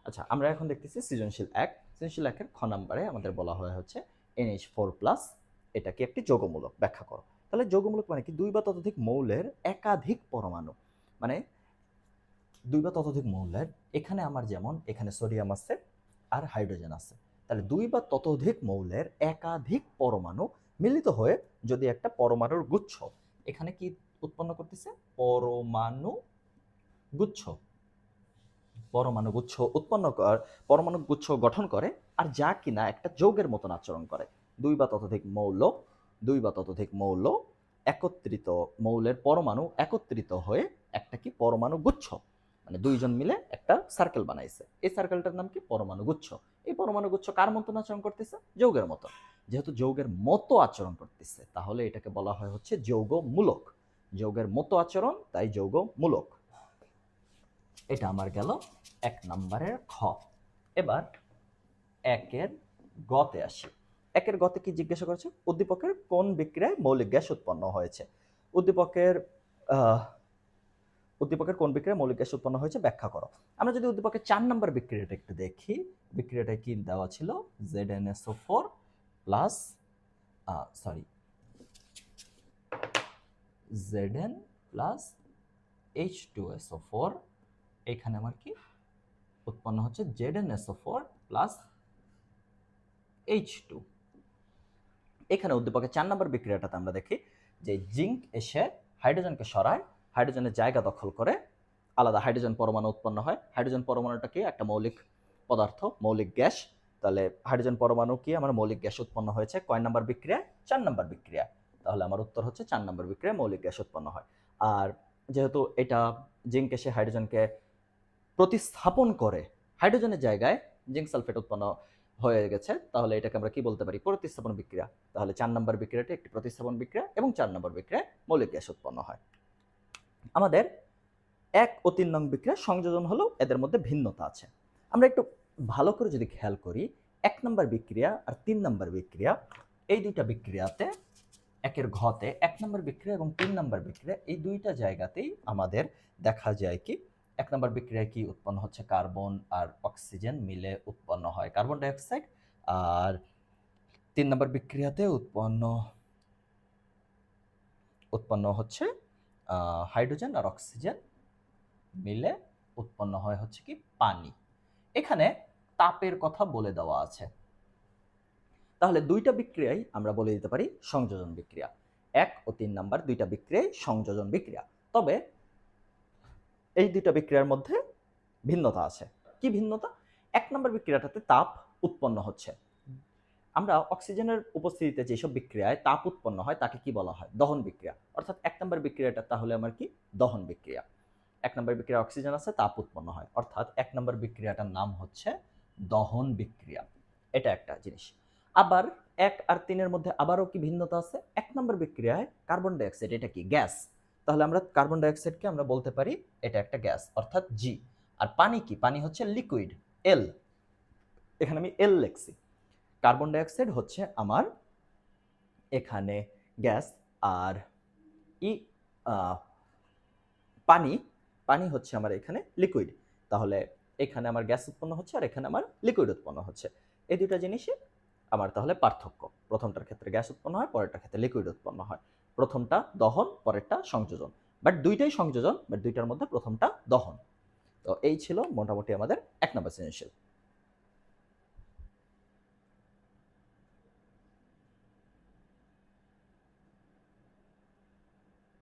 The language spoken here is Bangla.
আচ্ছা, আমরা এখন দেখতেছি সৃজনশীল এক। সৃজনশীল একের খ নাম্বারে আমাদের বলা হয় হচ্ছে NH4+, এটা কি একটি যৌগমূলক, ব্যাখ্যা করো। তাহলে যৌগমূলক মানে কি? দুই বা ততোধিক মৌলের একাধিক পরমাণু, মানে দুই বা ততোধিক মৌলের, এখানে আমার যেমন এখানে সোডিয়াম আছে আর হাইড্রোজেন আছে, তাহলে দুই বা ততোধিক মৌলের একাধিক পরমাণু মিলিত হয়ে যদি একটা পরমাণুর গুচ্ছ, এখানে কি উৎপন্ন করতেছে? পরমাণু গুচ্ছ। পরমাণু গুচ্ছ উৎপন্ন পরমাণু গুচ্ছ গঠন করে, আর যা কিনা একটা যৌগের মতন আচরণ করে। দুই বা ততোধিক মৌল, দুই বা ততোধিক মৌল একত্রিত, মৌলের পরমাণু একত্রিত হয়ে একটা কি পরমাণু গুচ্ছ, মানে দুইজন মিলে একটা সার্কেল বানাইছে, এই সার্কেলটার নাম কি? পরমাণু গুচ্ছ। এই পরমাণু গুচ্ছ কার মতন আচরণ করতেছে? যৌগের মতো। যেহেতু যৌগের মতো আচরণ করতেছে, তাহলে এটাকে বলা হয় হচ্ছে যৌগমূলক। যৌগের মতো আচরণ, তাই যৌগমূলক। এটা আমার গেল এক নম্বরের খ। এবার একের গতে আসি। একের গতে কি জিজ্ঞাসা করেছে? উদ্দীপকের কোন বিক্রিয়ায় মৌলিক গ্যাস উৎপন্ন হয়েছে? উদ্দীপকের উদ্দীপকের কোন বিক্রিয়ায় মৌলিক গ্যাস উৎপন্ন হয়েছে ব্যাখ্যা করো। আমরা যদি উদ্দীপকের 4 নম্বর বিক্রিয়াটা একটু দেখি, বিক্রিয়াটা কি দেওয়া ছিল? ZnSO4 plus sorry Zn plus H2SO4, এখানে আমার কি উৎপন্ন হচ্ছে? ZnSO4 plus H2। এখানে উদ্দীপকের 4 নম্বর বিক্রিয়াটাতে আমরা দেখি যে জিঙ্ক এসে হাইড্রোজেনকে সরায়, হাইড্রোজেনের জায়গা দখল করে, আলাদা হাইড্রোজেন পরমাণু উৎপন্ন হয়। হাইড্রোজেন পরমাণুটা কি? একটা মৌলিক পদার্থ, মৌলিক গ্যাস। তাহলে হাইড্রোজেন পরমাণু কি? আমার মৌলিক গ্যাস উৎপন্ন হয়েছে কয় নম্বর বিক্রিয়া? 4 নম্বর বিক্রিয়া। তাহলে আমার উত্তর হচ্ছে 4 নম্বর বিক্রিয়ায় মৌলিক গ্যাস উৎপন্ন হয়। আর যেহেতু এটা জিঙ্ক এসে হাইড্রোজেনকে প্রতিস্থাপন করে, হাইড্রোজেনের জায়গায় জিঙ্ক সালফেট উৎপন্ন হয়ে গেছে, তাহলে এটাকে আমরা কি বলতে পারি? প্রতিস্থাপন বিক্রিয়া। তাহলে 4 নম্বর বিক্রিয়াটি একটি প্রতিস্থাপন বিক্রিয়া এবং 4 নম্বর বিক্রিয়ায় মৌলিক গ্যাস উৎপন্ন হয়। আমাদের 1 ও 3 নং বিক্রিয়া সংযোজন হলেও এদের মধ্যে ভিন্নতা আছে। আমরা একটু ভালো করে যদি খেয়াল করি, 1 নম্বর বিক্রিয়া আর 3 নম্বর বিক্রিয়া, এই দুইটা বিক্রিয়াতে, একের ঘতে 1 নম্বর বিক্রিয়া এবং 3 নম্বর বিক্রিয়া, এই দুইটা জায়গাতেই আমাদের দেখা যায় কি 1 নম্বর বিক্রিয়ায় কি উৎপন্ন হচ্ছে? কার্বন আর অক্সিজেন মিলে উৎপন্ন হয় কার্বন ডাইঅক্সাইড, আর 3 নম্বর বিক্রিয়াতে উৎপন্ন হচ্ছে হাইড্রোজেন আর অক্সিজেন মিলে উৎপন্ন হয় হচ্ছে কি? পানি। এখানে তাপের কথা বলে দেওয়া আছে। তাহলে দুইটা বিক্রিয়াই আমরা বলে দিতে পারি সংযোজন বিক্রিয়া। 1 ও 3 নাম্বার দুইটা বিক্রিয়াই সংযোজন বিক্রিয়া। তবে এই দুইটা বিক্রিয়ার মধ্যে ভিন্নতা আছে। কি ভিন্নতা? 1 নম্বর বিক্রিয়াটাতে তাপ উৎপন্ন হচ্ছে। আমরা অক্সিজেনের উপস্থিতিতে যেসব বিক্রিয়ায় তাপ উৎপন্ন হয় তাকে কি বলা হয়? দহন বিক্রিয়া। অর্থাৎ 1 নম্বর বিক্রিয়াটা তাহলে আমার কি? দহন বিক্রিয়া। 1 নম্বর বিক্রিয়া অক্সিজেন আছে, তাপ উৎপন্ন হয়, অর্থাৎ 1 নম্বর বিক্রিয়াটার নাম হচ্ছে দহন বিক্রিয়া। এটা একটা জিনিস। আবার 1 আর 3 এর মধ্যে আবারও কি ভিন্নতা আছে? 1 নম্বর বিক্রিয়ায় কার্বন ডাইঅক্সাইড, এটা কি? গ্যাস। তাহলে আমরা কার্বন ডাইঅক্সাইডকে আমরা বলতে পারি এটা একটা গ্যাস, অর্থাৎ জি। আর পানি কি? পানি হচ্ছে লিকুইড, এল। এখানে আমি এল লিখছি। কার্বন ডাইঅক্সাইড হচ্ছে আমার এখানে গ্যাস, আর ই পানি, পানি হচ্ছে আমার এখানে লিকুইড। তাহলে এখানে আমার গ্যাস উৎপন্ন হচ্ছে আর এখানে আমার লিকুইড উৎপন্ন হচ্ছে। এই দুইটা জিনিসই আমার তাহলে পার্থক্য। প্রথমটার ক্ষেত্রে গ্যাস উৎপন্ন হয়, পরেরটার ক্ষেত্রে লিকুইড উৎপন্ন হয়। প্রথমটা দহন, পরেরটা সংযোজন। বাট দুইটাই সংযোজন, বাট দুইটার মধ্যে প্রথমটা দহন। তো এই ছিল মোটামুটি আমাদের 1 নম্বর সৃজনশীল।